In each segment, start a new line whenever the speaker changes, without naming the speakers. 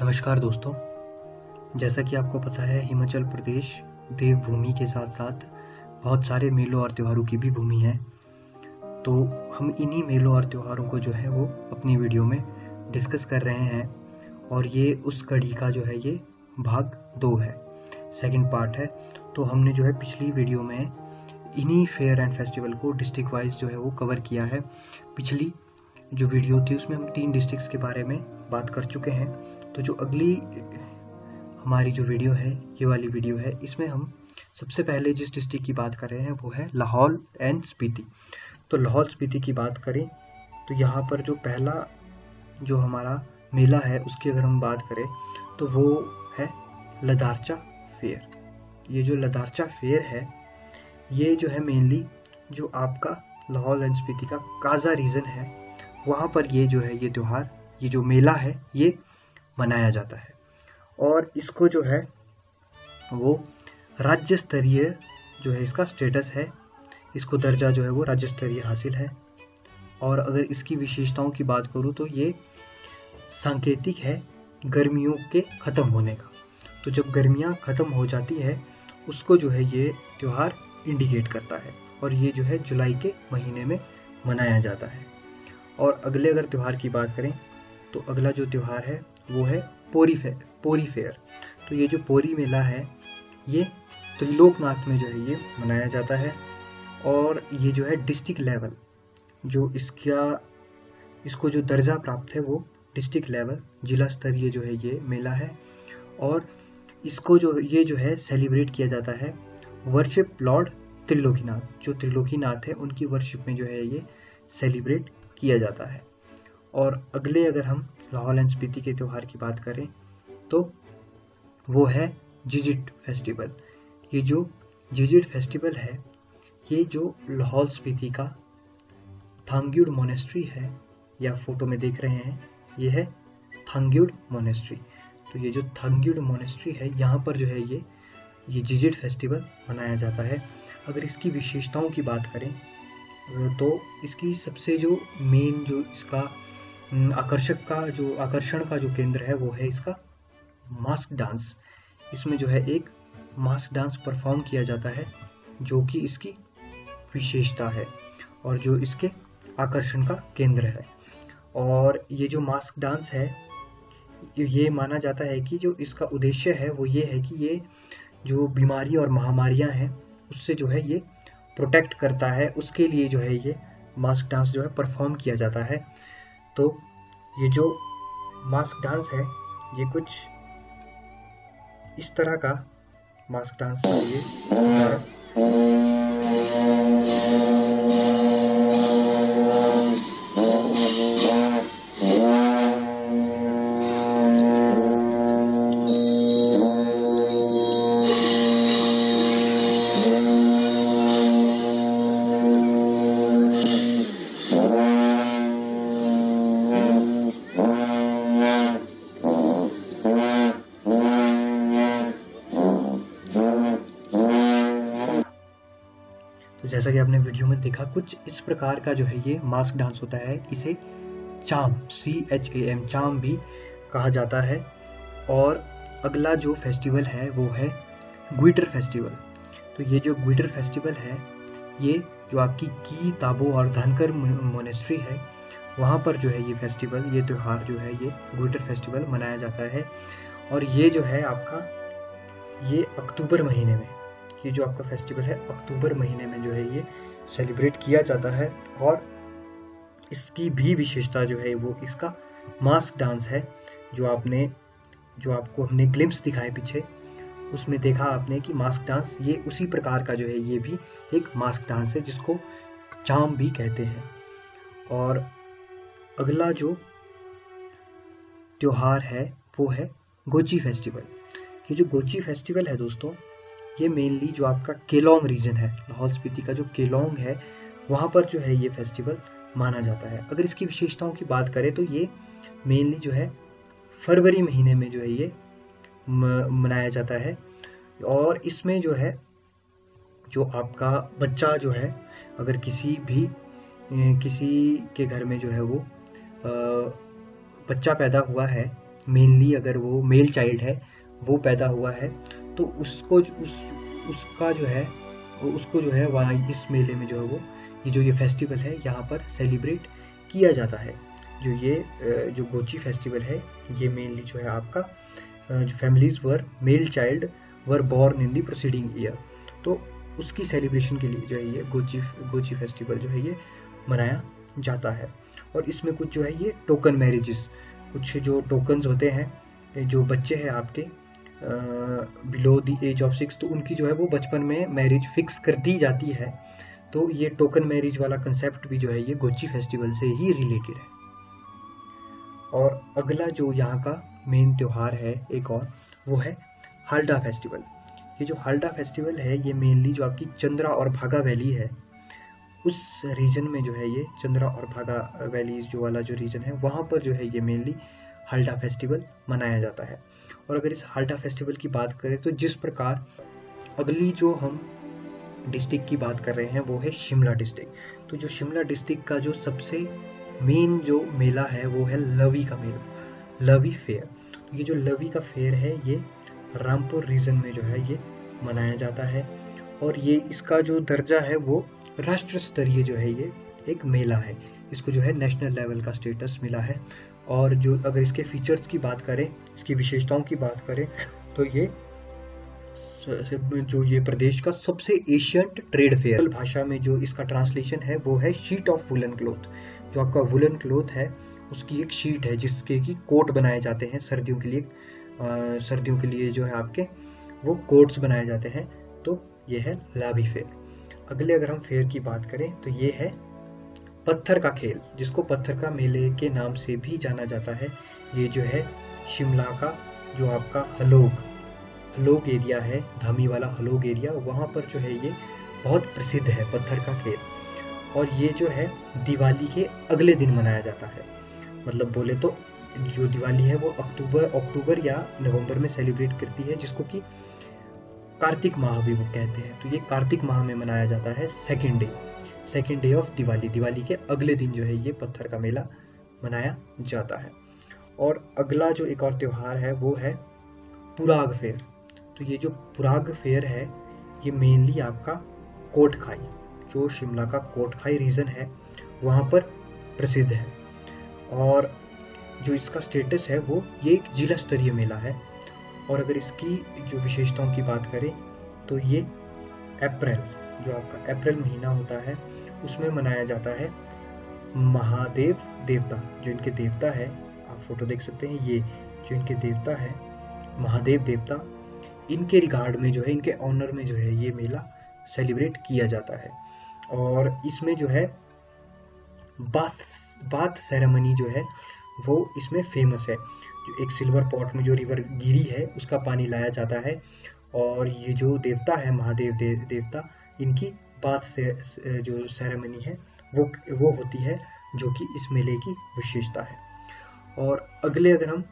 नमस्कार दोस्तों। जैसा कि आपको पता है, हिमाचल प्रदेश देवभूमि के साथ साथ बहुत सारे मेलों और त्योहारों की भी भूमि है। तो हम इन्हीं मेलों और त्योहारों को जो है वो अपनी वीडियो में डिस्कस कर रहे हैं, और ये उस कड़ी का जो है ये भाग 2 है, सेकंड पार्ट है। तो हमने जो है पिछली वीडियो में इन्हीं फेयर एंड फेस्टिवल को डिस्ट्रिक्ट वाइज जो है वो कवर किया है। पिछली जो वीडियो थी उसमें हम 3 डिस्ट्रिक्ट्स के बारे में बात कर चुके हैं। तो जो अगली हमारी जो वीडियो है, ये वाली वीडियो है, इसमें हम सबसे पहले जिस डिस्ट्रिक्ट की बात कर रहे हैं वो है लाहौल एंड स्पीति। तो लाहौल स्पीति की बात करें तो यहाँ पर जो पहला जो हमारा मेला है उसकी अगर हम बात करें तो वो है लदारचा फेयर। ये जो लदारचा फेयर है ये जो है मेनली जो आपका लाहौल एंड स्पीति का काजा रीजन है, वहाँ पर ये जो है ये त्यौहार, ये जो मेला है ये मनाया जाता है। और इसको जो है वो राज्य स्तरीय जो है इसका स्टेटस है, इसको दर्जा जो है वो राज्य स्तरीय हासिल है। और अगर इसकी विशेषताओं की बात करूँ तो ये सांकेतिक है गर्मियों के ख़त्म होने का। तो जब गर्मियाँ ख़त्म हो जाती है उसको जो है ये त्यौहार इंडिकेट करता है, और ये जो है जुलाई के महीने में मनाया जाता है। और अगले अगर त्यौहार की बात करें तो अगला जो त्यौहार है वो है पोरी फेयर। तो ये जो पोरी मेला है ये त्रिलोकनाथ में जो है ये मनाया जाता है, और ये जो है डिस्ट्रिक्ट लेवल जो इसको जो दर्जा प्राप्त है वो डिस्ट्रिक्ट लेवल जिला स्तरीय जो है ये मेला है। और इसको जो ये जो है सेलिब्रेट किया जाता है वर्शिप लॉर्ड त्रिलोकीनाथ, जो त्रिलोकीनाथ है उनकी वर्शिप में जो है ये सेलिब्रेट किया जाता है। और अगले अगर हम लाहौल एंड स्पीति के त्यौहार की बात करें तो वो है जिजिट फेस्टिवल। ये जो जिजिट फेस्टिवल है ये जो लाहौल स्पीति का थांग्युड मोनेस्ट्री है, या फोटो में देख रहे हैं ये है थांग्युड मोनेस्ट्री। तो ये जो थांग्युड मोनेस्ट्री है यहाँ पर जो है ये जिजिट फेस्टिवल मनाया जाता है। अगर इसकी विशेषताओं की बात करें तो इसकी सबसे जो मेन जो इसका आकर्षण का जो केंद्र है वो है इसका मास्क डांस। इसमें जो है एक मास्क डांस परफॉर्म किया जाता है जो कि इसकी विशेषता है और जो इसके आकर्षण का केंद्र है। और ये जो मास्क डांस है ये माना जाता है कि जो इसका उद्देश्य है वो ये है कि ये जो बीमारी और महामारियां हैं उससे जो है ये प्रोटेक्ट करता है, उसके लिए जो है ये मास्क डांस जो है परफॉर्म किया जाता है। तो ये जो मास्क डांस है ये कुछ इस तरह का मास्क डांस है। जैसा कि आपने वीडियो में देखा कुछ इस प्रकार का जो है ये मास्क डांस होता है। इसे चाम CHAM चाम भी कहा जाता है। और अगला जो फेस्टिवल है वो है ग्विटर फेस्टिवल। तो ये जो ग्विटर फेस्टिवल है ये जो आपकी की ताबो और धनकर मोनेस्ट्री है वहाँ पर जो है ये फेस्टिवल, ये त्यौहार जो है ये ग्विटर फेस्टिवल मनाया जाता है। और ये जो है आपका ये अक्टूबर महीने में, ये जो आपका फेस्टिवल है अक्टूबर महीने में जो है ये सेलिब्रेट किया जाता है। और इसकी भी विशेषता जो है वो इसका मास्क डांस है। जो आपको हमने ग्लिम्स दिखाए पीछे उसमें देखा आपने कि मास्क डांस ये उसी प्रकार का जो है ये भी एक मास्क डांस है जिसको चाम भी कहते हैं। और अगला जो त्योहार है वो है गोची फेस्टिवल। ये जो गोची फेस्टिवल है दोस्तों ये मेनली जो आपका केलोंग रीजन है, लाहौल स्पीति का जो केलोंग है वहाँ पर जो है ये फेस्टिवल माना जाता है। अगर इसकी विशेषताओं की बात करें तो ये मेनली जो है फरवरी महीने में जो है ये मनाया जाता है। और इसमें जो है जो आपका बच्चा जो है अगर किसी के घर में जो है वो बच्चा पैदा हुआ है मेनली अगर वो मेल चाइल्ड है वो पैदा हुआ है तो उसका जो है उसको जो है वहाँ इस मेले में जो है वो ये फेस्टिवल है यहाँ पर सेलिब्रेट किया जाता है। जो गोची फेस्टिवल है ये मेनली जो है आपका जो families were male child were born in the proceeding year, तो उसकी सेलिब्रेशन के लिए जो है ये गोची फेस्टिवल जो है ये मनाया जाता है। और इसमें कुछ जो है ये टोकन मैरिजेस, कुछ जो टोकन्स होते हैं, जो बच्चे हैं आपके बिलो द एज ऑफ 6 तो उनकी जो है वो बचपन में मैरिज फिक्स कर दी जाती है। तो ये टोकन मैरिज वाला कंसेप्ट भी जो है ये गोची फेस्टिवल से ही रिलेटेड है। और अगला जो यहाँ का मेन त्योहार है एक और, वो है हाल्डा फेस्टिवल। ये जो हाल्डा फेस्टिवल है ये मेनली जो आपकी चंद्रा और भागा वैली है उस रीजन में जो है ये चंद्रा और भागा वैली जो वाला जो रीजन है वहाँ पर जो है ये मेनली हाल्डा फेस्टिवल मनाया जाता है। और अगर इस हाल्डा फेस्टिवल की बात करें तो जिस प्रकार अगली जो हम डिस्ट्रिक्ट की बात कर रहे हैं वो है शिमला डिस्ट्रिक्ट। तो जो शिमला डिस्ट्रिक्ट का जो सबसे मेन जो मेला है वो है लवी का मेला, लवी फेयर। ये जो लवी का फेयर है ये रामपुर रीजन में जो है ये मनाया जाता है और ये इसका जो दर्जा है वो राष्ट्र स्तरीय जो है ये एक मेला है, इसको जो है नेशनल लेवल का स्टेटस मिला है। और जो अगर इसके फीचर्स की बात करें, इसकी विशेषताओं की बात करें तो ये प्रदेश का सबसे एशियंट ट्रेड फेयर, भाषा में जो इसका ट्रांसलेशन है वो है शीट ऑफ वुलन क्लॉथ। जो आपका वुलन क्लॉथ है उसकी एक शीट है जिसके की कोट बनाए जाते हैं सर्दियों के लिए जो है आपके वो कोट्स बनाए जाते हैं। तो ये है लावी फेयर। अगले अगर हम फेयर की बात करें तो ये है पत्थर का खेल, जिसको पत्थर का मेले के नाम से भी जाना जाता है। ये जो है शिमला का जो आपका हलोग एरिया है, धामी वाला हलोग एरिया, वहाँ पर जो है ये बहुत प्रसिद्ध है पत्थर का खेल। और ये जो है दिवाली के अगले दिन मनाया जाता है। मतलब बोले तो जो दिवाली है वो अक्टूबर या नवंबर में सेलिब्रेट करती है, जिसको कि कार्तिक माह भी वो कहते हैं। तो ये कार्तिक माह में मनाया जाता है सेकेंड डे ऑफ दिवाली के अगले दिन जो है ये पत्थर का मेला मनाया जाता है। और अगला जो एक और त्योहार है वो है पुराग फेयर। तो ये जो पुराग फेयर है ये मेनली आपका कोटखाई, जो शिमला का कोटखाई रीजन है वहाँ पर प्रसिद्ध है। और जो इसका स्टेटस है वो ये एक जिला स्तरीय मेला है। और अगर इसकी जो विशेषताओं की बात करें तो ये जो आपका अप्रैल महीना होता है उसमें मनाया जाता है। महादेव देवता, जो इनके देवता है, आप फोटो देख सकते हैं, ये जो इनके देवता है महादेव देवता, इनके रिगार्ड में जो है, इनके ऑनर में जो है ये मेला सेलिब्रेट किया जाता है। और इसमें जो है बाथ सेरेमनी जो है वो इसमें फेमस है। जो एक सिल्वर पॉट में जो रिवर गिरी है उसका पानी लाया जाता है और ये जो देवता है महादेव देवता, इनकी बाथ से जो सेरेमनी है वो होती है, जो कि इस मेले की विशेषता है। और अगले अगर हम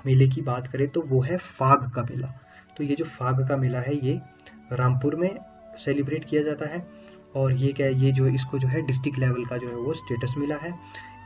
मेले की बात करें तो वो है फाग का मेला। तो ये जो फाग का मेला है ये रामपुर में सेलिब्रेट किया जाता है। और ये क्या है, ये जो इसको जो है डिस्ट्रिक्ट लेवल का जो है वो स्टेटस मिला है।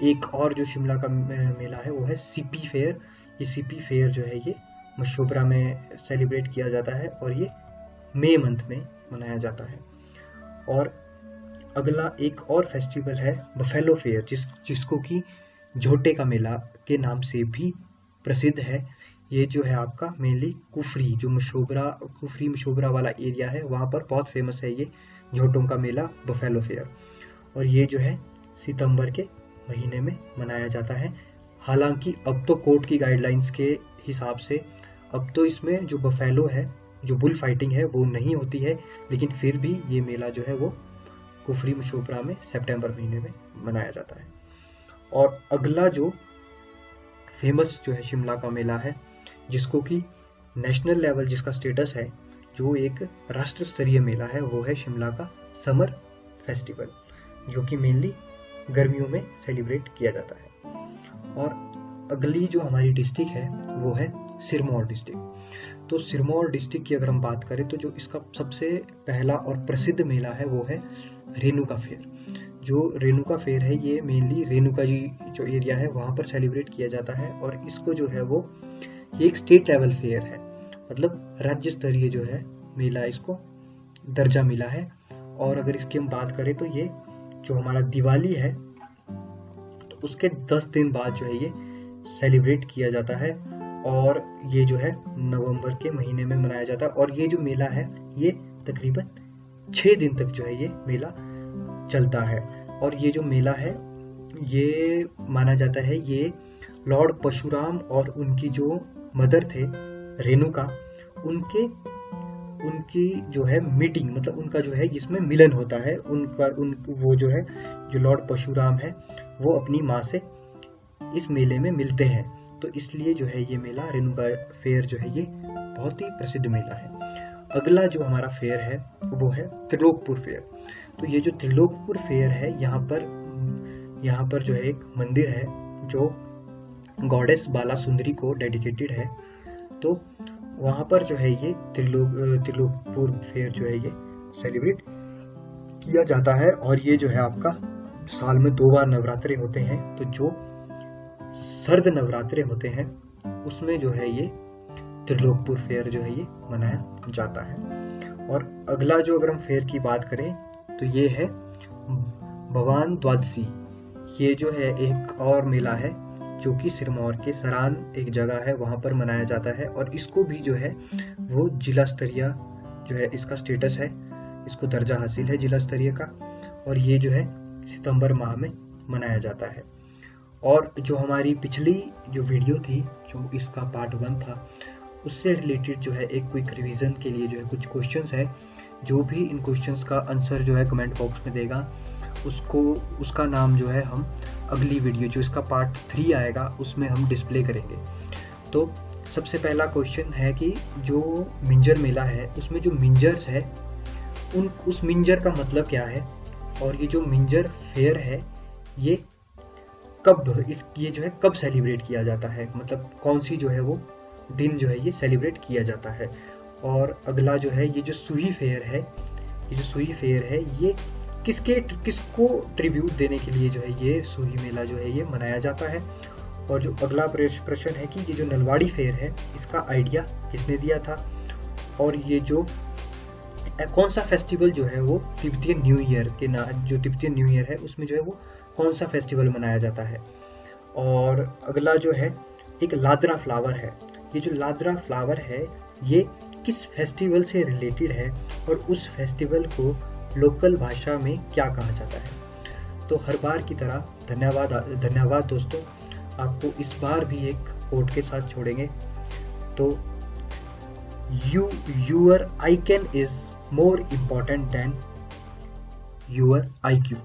एक और जो शिमला का मेला है वो है सीपी फेयर। ये सीपी फेयर जो है ये मशोबरा में सेलिब्रेट किया जाता है और ये मई मंथ में मनाया जाता है। और अगला एक और फेस्टिवल है बफेलो फेयर, जिसको कि झोटे का मेला के नाम से भी प्रसिद्ध है। ये जो है आपका मेनली कुफरी मशोबरा वाला एरिया है, वहाँ पर बहुत फेमस है ये झोटों का मेला बफेलो फेयर। और ये जो है सितंबर के महीने में मनाया जाता है। हालांकि अब तो कोर्ट की गाइडलाइंस के हिसाब से अब तो इसमें जो बफेलो है, जो बुल फाइटिंग है वो नहीं होती है, लेकिन फिर भी ये मेला जो है वो कुफरी मशोबरा में सितंबर महीने में मनाया जाता है। और अगला जो फेमस जो है शिमला का मेला है, जिसको कि नेशनल लेवल जिसका स्टेटस है, जो एक राष्ट्र स्तरीय मेला है, वो है शिमला का समर फेस्टिवल, जो कि मेनली गर्मियों में सेलिब्रेट किया जाता है। और अगली जो हमारी डिस्ट्रिक्ट है वो है सिरमौर डिस्ट्रिक्ट। तो सिरमौर डिस्ट्रिक्ट की अगर हम बात करें तो जो इसका सबसे पहला और प्रसिद्ध मेला है वो है रेणुका फेयर। जो रेणुका फेयर है ये मेनली रेणुका जी जो एरिया है वहाँ पर सेलिब्रेट किया जाता है, और इसको जो है वो ये एक स्टेट लेवल फेयर है, मतलब राज्य स्तरीय जो है मेला इसको दर्जा मिला है। और अगर इसकी हम बात करें तो ये जो हमारा दिवाली है तो उसके 10 दिन बाद जो है ये सेलिब्रेट किया जाता है, और ये जो है नवंबर के महीने में मनाया जाता है। और ये जो मेला है ये तकरीबन 6 दिन तक जो है ये मेला चलता है। और ये जो मेला है ये माना जाता है ये लॉर्ड परशुराम और उनकी जो मदर थे रेणुका, उनकी जो है मीटिंग, मतलब उनका जो है इसमें मिलन होता है वो जो है जो लॉर्ड परशुराम है वो अपनी माँ से इस मेले में मिलते हैं, तो इसलिए जो है ये मेला रेणुका फेयर जो है ये बहुत ही प्रसिद्ध मेला है। अगला जो हमारा फेयर है वो है त्रिलोकपुर फेयर। तो ये जो त्रिलोकपुर फेयर है यहाँ पर जो है एक मंदिर है जो गॉडेस बाला सुंदरी को डेडिकेटेड है, तो वहाँ पर जो है ये त्रिलोकपुर फेयर जो है ये सेलिब्रेट किया जाता है। और ये जो है आपका साल में 2 बार नवरात्रे होते हैं, तो जो सर्द नवरात्रे होते हैं उसमें जो है ये त्रिलोकपुर फेयर जो है ये मनाया जाता है। और अगला जो अगर हम फेयर की बात करें तो ये है भवान द्वादशी। ये जो है एक और मेला है जो कि सिरमौर के सरान एक जगह है वहां पर मनाया जाता है, और इसको भी जो है वो जिला स्तरीय जो है इसका स्टेटस है, इसको दर्जा हासिल है जिला स्तरीय का, और ये जो है सितंबर माह में मनाया जाता है। और जो हमारी पिछली जो वीडियो थी जो इसका पार्ट 1 था उससे रिलेटेड जो है एक क्विक रिवीजन के लिए जो है कुछ क्वेश्चंस है, जो भी इन क्वेश्चंस का आंसर जो है कमेंट बॉक्स में देगा उसका नाम जो है हम अगली वीडियो जो इसका पार्ट 3 आएगा उसमें हम डिस्प्ले करेंगे। तो सबसे पहला क्वेश्चन है कि जो मिंजर मेला है उसमें जो मिंजर्स है उस मिंजर का मतलब क्या है, और ये जो मिंजर फेयर है ये ये जो है कब सेलिब्रेट किया जाता है, मतलब कौन सी जो है वो दिन जो है ये सेलिब्रेट किया जाता है। और अगला जो है ये जो सुही फेयर है, ये किसको ट्रिब्यूट देने के लिए जो है ये सुही मेला जो है ये मनाया जाता है। और जो अगला प्रश्न है कि ये जो नलवाड़ी फेयर है इसका आइडिया किसने दिया था, और ये जो कौन सा फेस्टिवल जो है वो तिब्बतीय न्यू ईयर के जो तिब्बतीय न्यू ईयर है उसमें जो है वो कौन सा फेस्टिवल मनाया जाता है। और अगला जो है एक लादरा फ्लावर है, ये जो लादरा फ्लावर है ये किस फेस्टिवल से रिलेटेड है और उस फेस्टिवल को लोकल भाषा में क्या कहा जाता है। तो हर बार की तरह धन्यवाद दोस्तों, आपको इस बार भी एक कोट के साथ छोड़ेंगे। तो your ICAN is more important than your IQ।